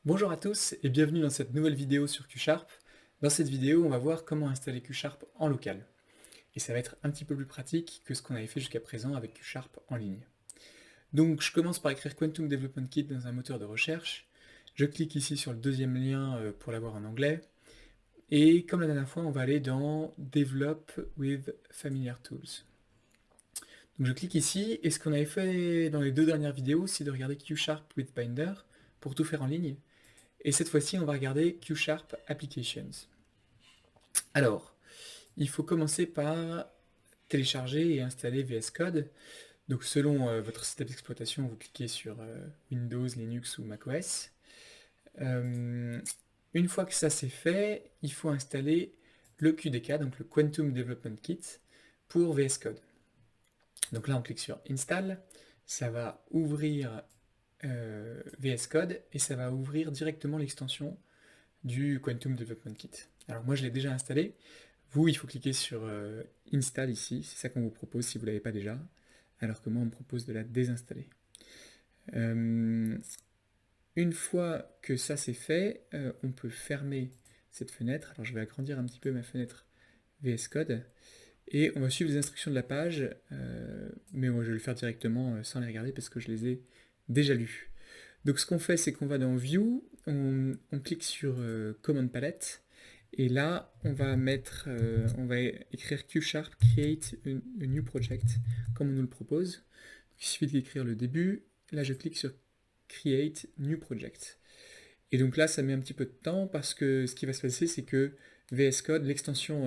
Bonjour à tous et bienvenue dans cette nouvelle vidéo sur Q Sharp. Dans cette vidéo, on va voir comment installer Q Sharp en local. Et ça va être un petit peu plus pratique que ce qu'on avait fait jusqu'à présent avec Q Sharp en ligne. Donc je commence par écrire Quantum Development Kit dans un moteur de recherche. Je clique ici sur le deuxième lien pour l'avoir en anglais. Et comme la dernière fois, on va aller dans Develop with Familiar Tools. Donc je clique ici, et ce qu'on avait fait dans les deux dernières vidéos, c'est de regarder Q Sharp with Binder pour tout faire en ligne. Et cette fois-ci, on va regarder Q Sharp Applications. Alors, il faut commencer par télécharger et installer VS Code. Donc selon votre système d'exploitation, vous cliquez sur Windows, Linux ou macOS. Une fois que ça c'est fait, il faut installer le QDK, donc le Quantum Development Kit, pour VS Code. Donc là, on clique sur Install, ça va ouvrir VS Code et ça va ouvrir directement l'extension du Quantum Development Kit. Alors moi je l'ai déjà installé. Vous, il faut cliquer sur Install ici, c'est ça qu'on vous propose si vous ne l'avez pas déjà, alors que moi on me propose de la désinstaller. Une fois que ça c'est fait, on peut fermer cette fenêtre. Alors je vais agrandir un petit peu ma fenêtre VS Code, et on va suivre les instructions de la page, mais moi je vais le faire directement sans les regarder parce que je les ai déjà lues. Donc ce qu'on fait, c'est qu'on va dans View, on clique sur Command Palette, et là, on va écrire Q Sharp Create a New Project, comme on nous le propose. Donc, il suffit d'écrire le début. Là, je clique sur Create New Project. Et donc là, ça met un petit peu de temps parce que ce qui va se passer, c'est que VS Code, l'extension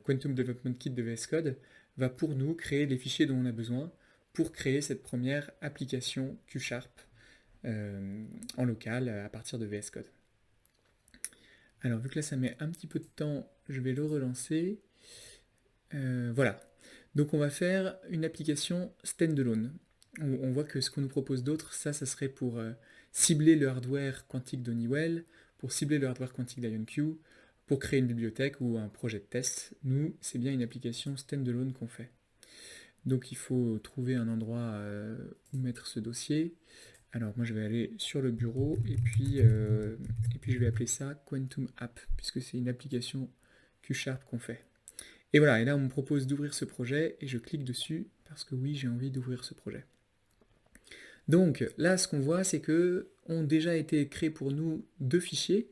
Quantum Development Kit de VS Code, va pour nous créer les fichiers dont on a besoin pour créer cette première application Q Sharp en local à partir de VS Code. Alors vu que là ça met un petit peu de temps, je vais le relancer. Voilà. Donc on va faire une application standalone. On voit que ce qu'on nous propose d'autre, ça serait pour cibler le hardware quantique d'Honeywell, pour cibler le hardware quantique d'IonQ, pour créer une bibliothèque ou un projet de test. Nous, c'est bien une application standalone qu'on fait. Donc il faut trouver un endroit où mettre ce dossier. Alors moi je vais aller sur le bureau et puis je vais appeler ça Quantum App puisque c'est une application Q Sharp qu'on fait. Et voilà, et là on me propose d'ouvrir ce projet et je clique dessus parce que oui j'ai envie d'ouvrir ce projet. Donc là ce qu'on voit c'est que ont déjà été créés pour nous deux fichiers.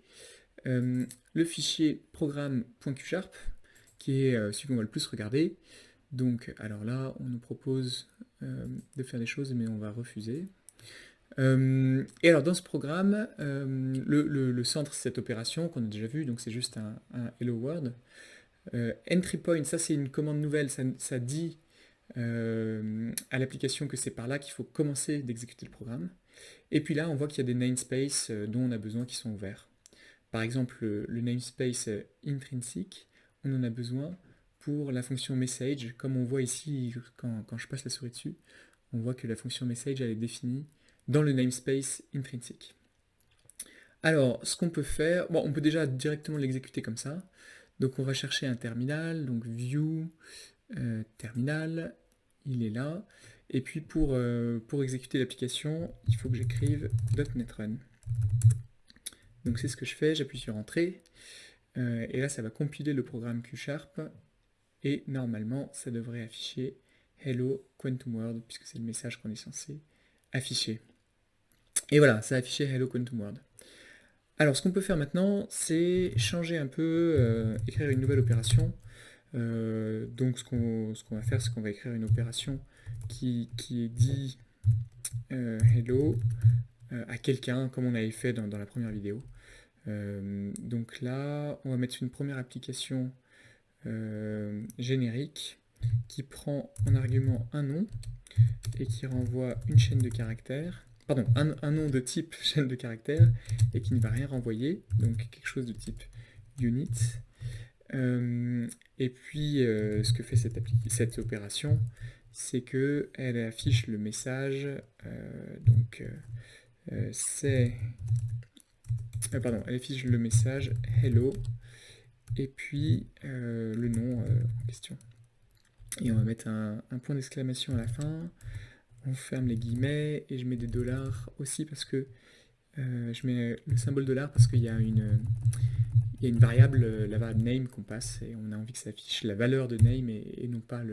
Le fichier programme.qsharp qui est celui qu'on va le plus regarder. Donc alors là on nous propose de faire des choses mais on va refuser. Et alors dans ce programme, le centre c'est cette opération qu'on a déjà vu, donc c'est juste un Hello World. Entry point, ça c'est une commande nouvelle, ça dit à l'application que c'est par là qu'il faut commencer d'exécuter le programme. Et puis là on voit qu'il y a des namespaces dont on a besoin qui sont ouverts. Par exemple le namespace intrinsic, on en a besoin pour la fonction message, comme on voit ici quand je passe la souris dessus, on voit que la fonction message elle est définie dans le namespace intrinsic. Alors, ce qu'on peut faire, bon, on peut déjà directement l'exécuter comme ça. Donc on va chercher un terminal, donc view, terminal, il est là. Et puis pour exécuter l'application, il faut que j'écrive .NET Run. Donc c'est ce que je fais, j'appuie sur Entrée, et là ça va compiler le programme Q Sharp, et normalement ça devrait afficher Hello Quantum World, puisque c'est le message qu'on est censé afficher. Et voilà, ça a affiché Hello Quantum World. Alors ce qu'on peut faire maintenant, c'est changer un peu, écrire une nouvelle opération. Donc ce qu'on va faire, c'est qu'on va écrire une opération qui est dit hello à quelqu'un, comme on avait fait dans la première vidéo. Donc là, on va mettre une première application générique qui prend en argument un nom et qui renvoie une chaîne de caractères. Pardon, un nom de type chaîne de caractères et qui ne va rien renvoyer, donc quelque chose de type unit. Et puis ce que fait cette opération, c'est qu'elle affiche le message, elle affiche le message hello et puis le nom en question. Et on va mettre un point d'exclamation à la fin. On ferme les guillemets et je mets des dollars aussi parce que Je mets le symbole $, parce qu'il y a une variable, la variable name qu'on passe, et on a envie que ça affiche la valeur de name et non pas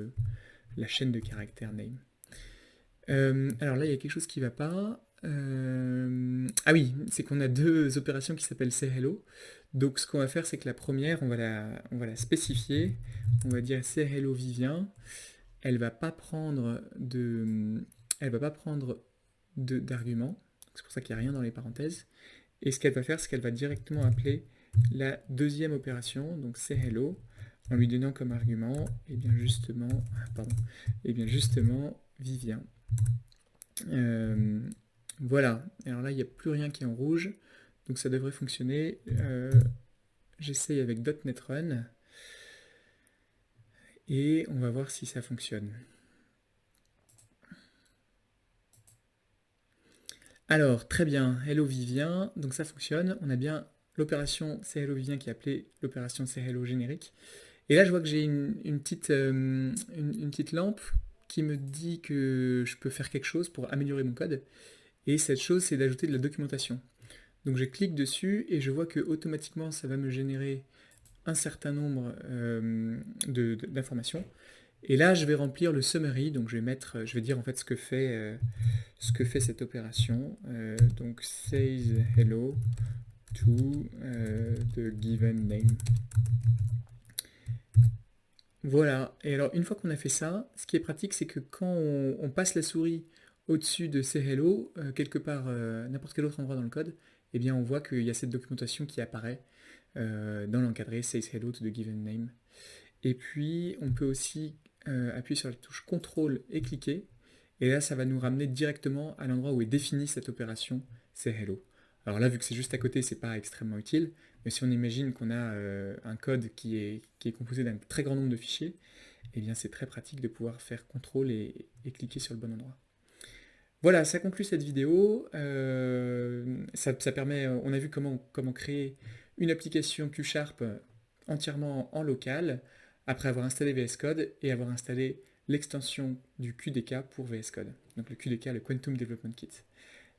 la chaîne de caractères name. Alors là, il y a quelque chose qui ne va pas. Ah oui, c'est qu'on a deux opérations qui s'appellent sayHello. Donc ce qu'on va faire, c'est que la première, on va la spécifier. On va dire sayHello Vivien. Elle va pas prendre d'argument. C'est pour ça qu'il n'y a rien dans les parenthèses. Et ce qu'elle va faire, c'est qu'elle va directement appeler la deuxième opération, donc sayHello, en lui donnant comme argument, et bien justement Vivien. Voilà, alors là il n'y a plus rien qui est en rouge, donc ça devrait fonctionner. J'essaye avec .NET Run, et on va voir si ça fonctionne. Alors, très bien, Hello Vivien, donc ça fonctionne, on a bien l'opération sayHello Vivien qui est appelée l'opération sayHello générique. Et là je vois que j'ai une petite lampe qui me dit que je peux faire quelque chose pour améliorer mon code. Et cette chose, c'est d'ajouter de la documentation. Donc je clique dessus et je vois que automatiquement ça va me générer un certain nombre d'informations. Et là, je vais remplir le summary. Donc je vais dire en fait ce que fait cette opération. Donc says hello to the given name. Voilà. Et alors une fois qu'on a fait ça, ce qui est pratique, c'est que quand on passe la souris au-dessus de sayHello, quelque part, n'importe quel autre endroit dans le code, eh bien on voit qu'il y a cette documentation qui apparaît dans l'encadré sayHello to the given name. Et puis on peut aussi appuyer sur la touche CTRL et cliquer, et là ça va nous ramener directement à l'endroit où est définie cette opération sayHello. Alors là, vu que c'est juste à côté, c'est pas extrêmement utile, mais si on imagine qu'on a un code qui est composé d'un très grand nombre de fichiers, eh bien c'est très pratique de pouvoir faire CTRL et cliquer sur le bon endroit. Voilà, ça conclut cette vidéo. Ça permet, on a vu comment créer une application Q# entièrement en local, après avoir installé VS Code et avoir installé l'extension du QDK pour VS Code. Donc le QDK, le Quantum Development Kit.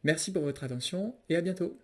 Merci pour votre attention et à bientôt.